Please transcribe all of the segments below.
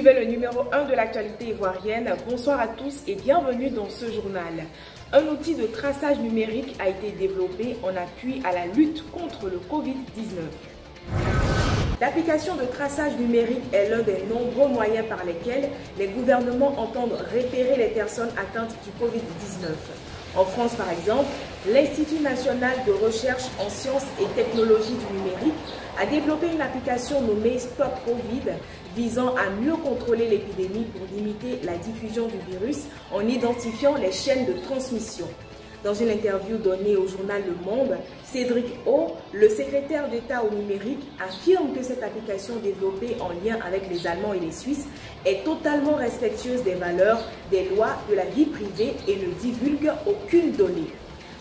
suivez le numéro 1 de l'actualité ivoirienne. Bonsoir à tous et bienvenue dans ce journal. Un outil de traçage numérique a été développé en appui à la lutte contre le Covid-19. L'application de traçage numérique est l'un des nombreux moyens par lesquels les gouvernements entendent repérer les personnes atteintes du Covid-19. En France, par exemple, l'Institut national de recherche en sciences et technologies du numérique a développé une application nommée Stop Covid visant à mieux contrôler l'épidémie pour limiter la diffusion du virus en identifiant les chaînes de transmission. Dans une interview donnée au journal Le Monde, Cédric O, le secrétaire d'État au numérique, affirme que cette application développée en lien avec les Allemands et les Suisses est totalement respectueuse des valeurs, des lois, de la vie privée et ne divulgue aucune donnée.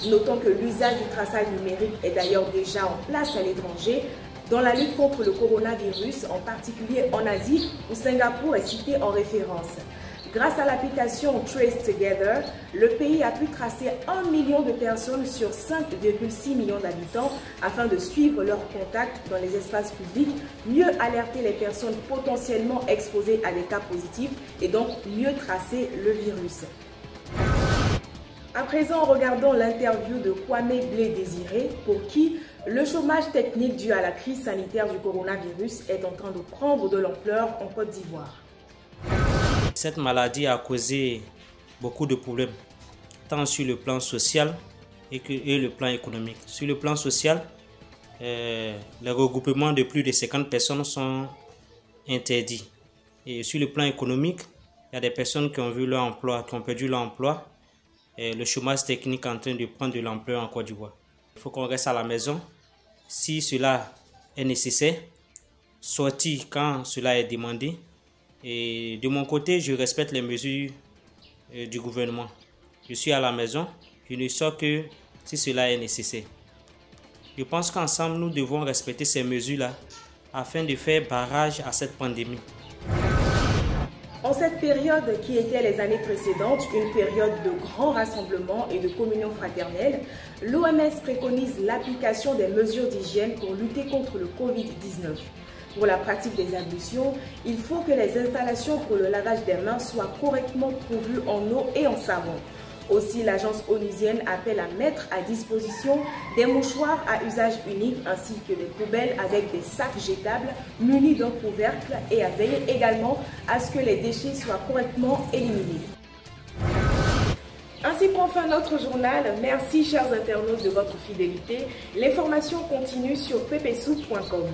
Notons que l'usage du traçage numérique est d'ailleurs déjà en place à l'étranger dans la lutte contre le coronavirus, en particulier en Asie où Singapour est cité en référence. Grâce à l'application Trace Together, le pays a pu tracer 1 million de personnes sur 5,6 millions d'habitants afin de suivre leurs contacts dans les espaces publics, mieux alerter les personnes potentiellement exposées à des cas positifs et donc mieux tracer le virus. À présent, regardons l'interview de Kwame Blé Désiré, pour qui le chômage technique dû à la crise sanitaire du coronavirus est en train de prendre de l'ampleur en Côte d'Ivoire. Cette maladie a causé beaucoup de problèmes, tant sur le plan social et le plan économique. Sur le plan social, les regroupements de plus de 50 personnes sont interdits. Et sur le plan économique, il y a des personnes qui ont vu leur emploi, qui ont perdu leur emploi. Et le chômage technique est en train de prendre de l'ampleur en Côte d'Ivoire. Il faut qu'on reste à la maison si cela est nécessaire, sortir quand cela est demandé. Et de mon côté, je respecte les mesures du gouvernement. Je suis à la maison, je ne sors que si cela est nécessaire. Je pense qu'ensemble, nous devons respecter ces mesures-là afin de faire barrage à cette pandémie. En cette période qui était les années précédentes, une période de grands rassemblements et de communion fraternelle, l'OMS préconise l'application des mesures d'hygiène pour lutter contre le Covid-19. Pour la pratique des ablutions, il faut que les installations pour le lavage des mains soient correctement pourvues en eau et en savon. Aussi, l'agence onusienne appelle à mettre à disposition des mouchoirs à usage unique ainsi que des poubelles avec des sacs jetables munis d'un couvercle et à veiller également à ce que les déchets soient correctement éliminés. Ainsi prend fin notre journal. Merci chers internautes de votre fidélité. L'information continue sur ppsoup.com.